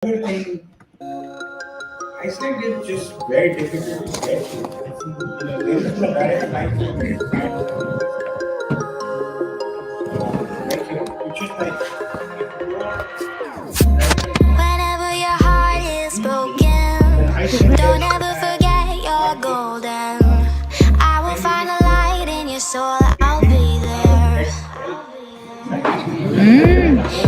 other thing, Iceland is just very difficult to get to. There is no direct flight from it. Which is like, if you are Whenever your heart is broken, don't ever forget you're golden. I will find a light in your soul, I'll be there.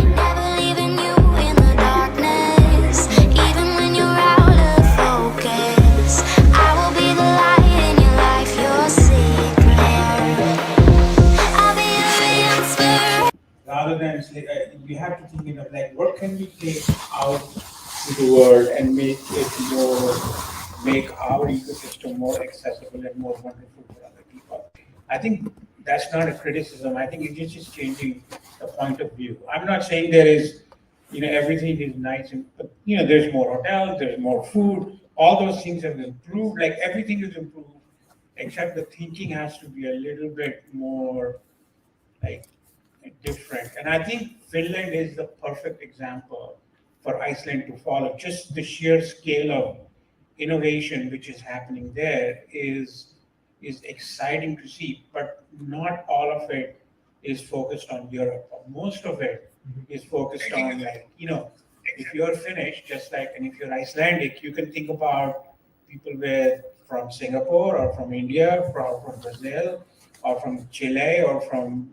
Never leaving you in the darkness, even when you're out of focus. I will be the light in your life, you'll see it clear. I'll be your inspiration. rather than we have to think of like what can we take out to the world and make our ecosystem more accessible and more wonderful for other people. I think that's not a criticism. I think it's just changing the point of view. I'm not saying there is, everything is nice and but there's more hotels, there's more food, all those things have improved. Like everything is improved, except the thinking has to be a little bit more like different. And I think Finland is the perfect example for Iceland to follow. Just the sheer scale of innovation which is happening there is exciting to see, but not all of it is focused on Europe. Most of it is focused on like, if you're Finnish, just like, and if you're Icelandic, you can think about people with from Singapore or from India, from Brazil, or from Chile, or from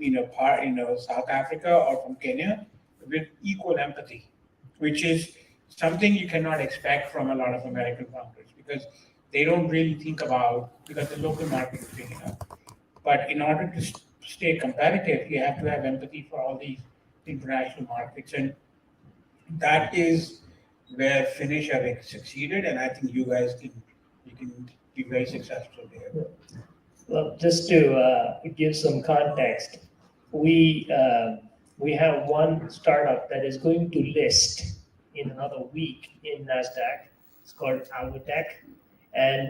South Africa, or from Kenya, with equal empathy, which is something you cannot expect from a lot of American founders because they don't really think about because the local market is big enough. But in order to stay competitive, you have to have empathy for all these international markets, and that is where Finnish have succeeded, and I think you can be very successful there. Well, just to give some context, we we have one startup that is going to list in another week in Nasdaq. It's called Alvotech, and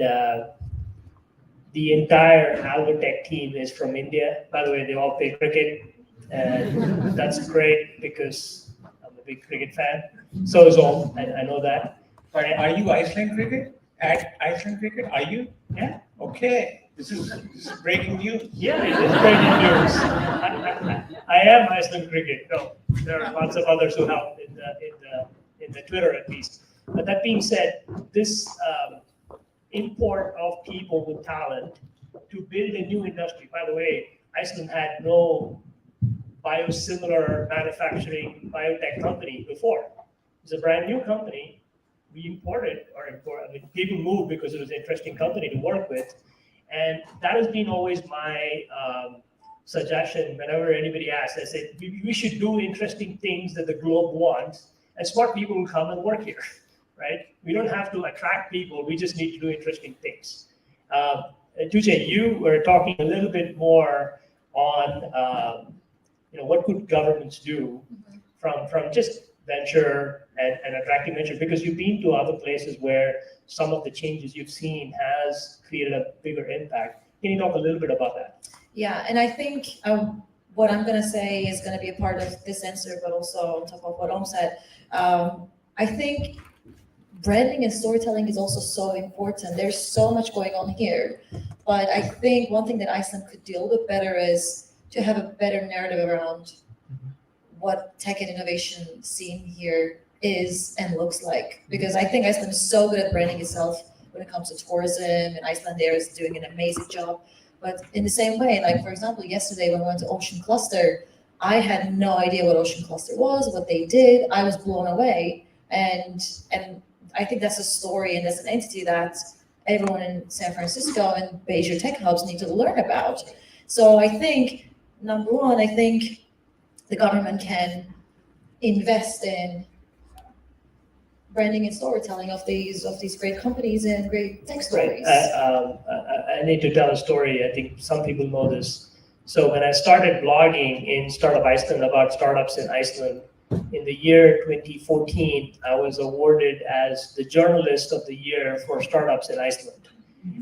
the entire Alvotech team is from India. By the way, they all play cricket, and that's great because I'm a big cricket fan. So is Om, I know that. But are you Iceland cricket? At Iceland cricket, are you? Yeah, Okay. This is breaking news. yeah, it is breaking news. I am Iceland cricket. No, there are lots of others who help in the Twitter at least. But that being said, this import of people with talent to build a new industry. By the way, Iceland had no biosimilar manufacturing biotech company before. It's a brand new company. We imported or import. I mean, people moved because it was an interesting company to work with, and that has been always my suggestion. Whenever anybody asks, I said we should do interesting things that the globe wants, and smart people will come and work here, right? We don't have to attract people. We just need to do interesting things. Tujay, you were talking a little bit more on what could governments do from just venture and attracting venture, because you've been to other places where some of the changes you've seen has created a bigger impact. Can you talk a little bit about that? Yeah, and I think what I'm going to say is going to be a part of this answer, but also on top of what Om said. I think branding and storytelling is also so important. There's so much going on here, but I think one thing that Iceland could do a little bit better is to have a better narrative around what tech and innovation scene here is and looks like. Because I think Iceland is so good at branding itself when it comes to tourism, and Iceland there is doing an amazing job. But in the same way, like for example, yesterday when we went to Ocean Cluster, I had no idea what Ocean Cluster was, what they did. I was blown away, and I think that's a story and that's an entity that everyone in San Francisco and major tech hubs need to learn about. So I think number one, I think the government can invest in branding and storytelling of these great companies and great tech stories. I need to tell a story. I think some people know this. So when I started blogging in Startup Iceland about startups in Iceland, in the year 2014, I was awarded as the journalist of the year for startups in Iceland.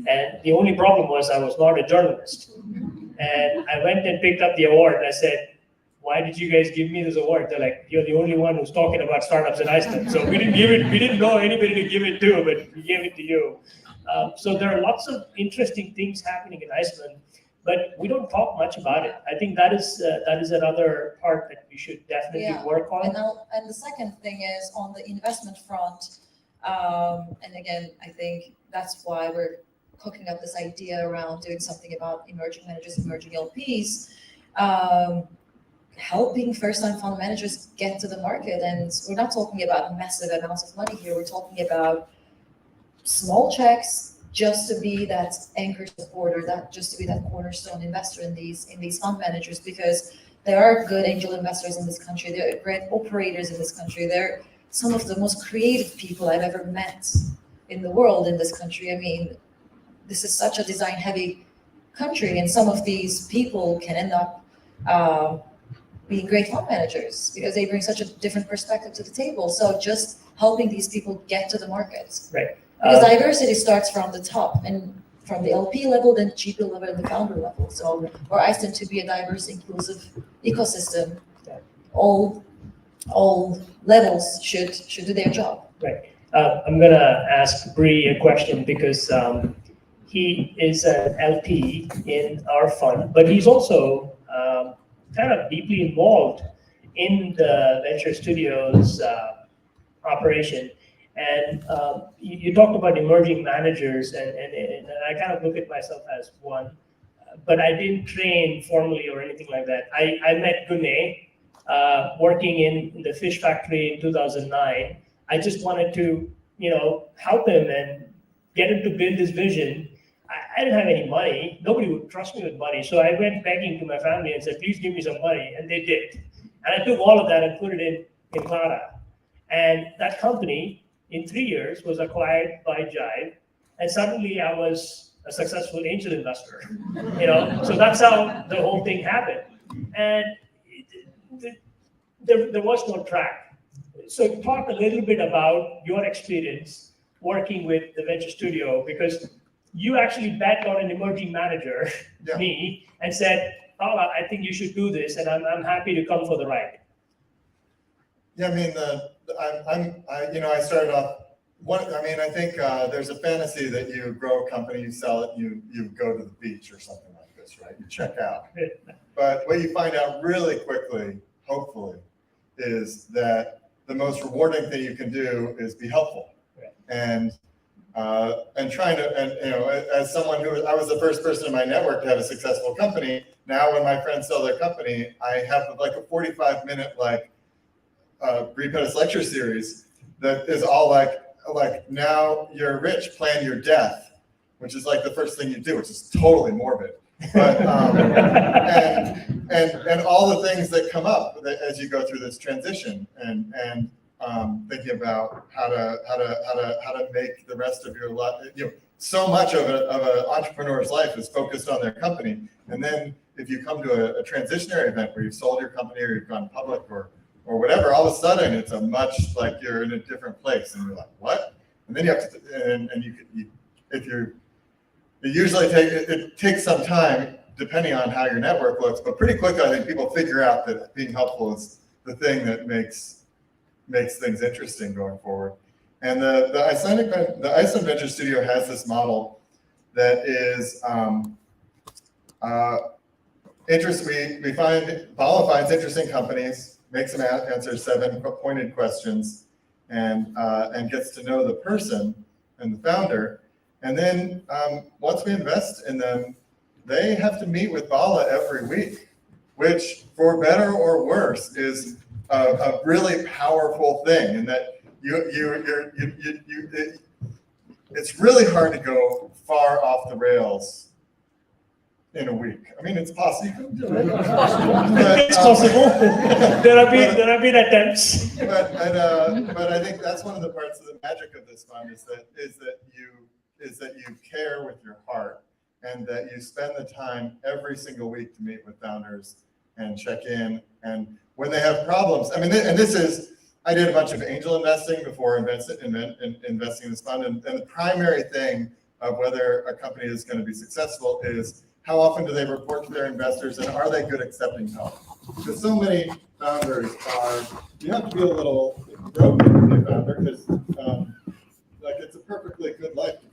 And the only problem was I was not a journalist. And I went and picked up the award and I said, why did you guys give me this award? They're like, you're the only one who's talking about startups in Iceland. So we didn't know anybody to give it to, but we gave it to you. So there are lots of interesting things happening in Iceland, but we don't talk much about it. I think that is another part that we should definitely Yeah. work on. And the second thing is on the investment front, and again, I think that's why we're cooking up this idea around doing something about emerging managers, emerging LPs, helping first-time fund managers get to the market. And we're not talking about massive amounts of money here. We're talking about small checks just to be that anchor supporter, that just to be that cornerstone investor in these fund managers, because there are good angel investors in this country. There are great operators in this country. They're some of the most creative people I've ever met in the world in this country. I mean, this is such a design-heavy country, and some of these people can end up being great fund managers because they bring such a different perspective to the table. So just helping these people get to the market. Right. Because diversity starts from the top and from the LP level, then GP level, and the founder level. So for Iceland to be a diverse, inclusive ecosystem, all levels should do their job. Right. I'm gonna ask Bree a question because he is an LP in our fund, but he's also kind of deeply involved in the Venture Studios operation. And you talked about emerging managers, and I kind of look at myself as one, but I didn't train formally or anything like that. I met Gunne working in the fish factory in 2009. I just wanted to, help him and get him to build his vision. I didn't have any money. Nobody would trust me with money. So I went begging to my family and said, please give me some money. And they did. And I took all of that and put it in Clara. And that company, in 3 years, was acquired by Jive. And suddenly I was a successful angel investor. So that's how the whole thing happened. And there was no track. So talk a little bit about your experience working with the Venture Studio, because you actually bet on an emerging manager, me, and said, Paula, I think you should do this, and I'm happy to come for the ride. Yeah, I mean, I started off. I think there's a fantasy that you grow a company, you sell it, you go to the beach or something like this, right? You check out. But what you find out really quickly, hopefully, is that the most rewarding thing you can do is be helpful, and trying to, as someone I was the first person in my network to have a successful company. Now, when my friends sell their company, I have like a 45-minute Bree Pettis lecture series that is all like now you're rich, plan your death, which is like the first thing you do, which is totally morbid. But and all the things that come up as you go through this transition, and thinking about how to make the rest of your life. So much of an entrepreneur's life is focused on their company, and then if you come to a transitionary event where you've sold your company or you've gone public or whatever, all of a sudden it's a much like you're in a different place, and you're like, what? And then you have to, it takes some time depending on how your network looks, but pretty quickly I think people figure out that being helpful is the thing that makes things interesting going forward. And the Iceland Venture Studio has this model that is interesting. Paula finds interesting companies, makes them answer 7 pointed questions, and gets to know the person and the founder. And then once we invest in them, they have to meet with Bala every week, which, for better or worse, is a really powerful thing. And that it's really hard to go far off the rails in a week. I mean, it's possible. You can do it. It's possible. There have been attempts. But I think that's one of the parts of the magic of this fund is that you care with your heart, and that you spend the time every single week to meet with founders and check in. And when they have problems, I mean, I did a bunch of angel investing before investing in this fund, and the primary thing of whether a company is going to be successful is how often do they report to their investors, and are they good accepting help? Because so many founders are, you have to be a little broken to be a founder, because like it's a perfectly good life to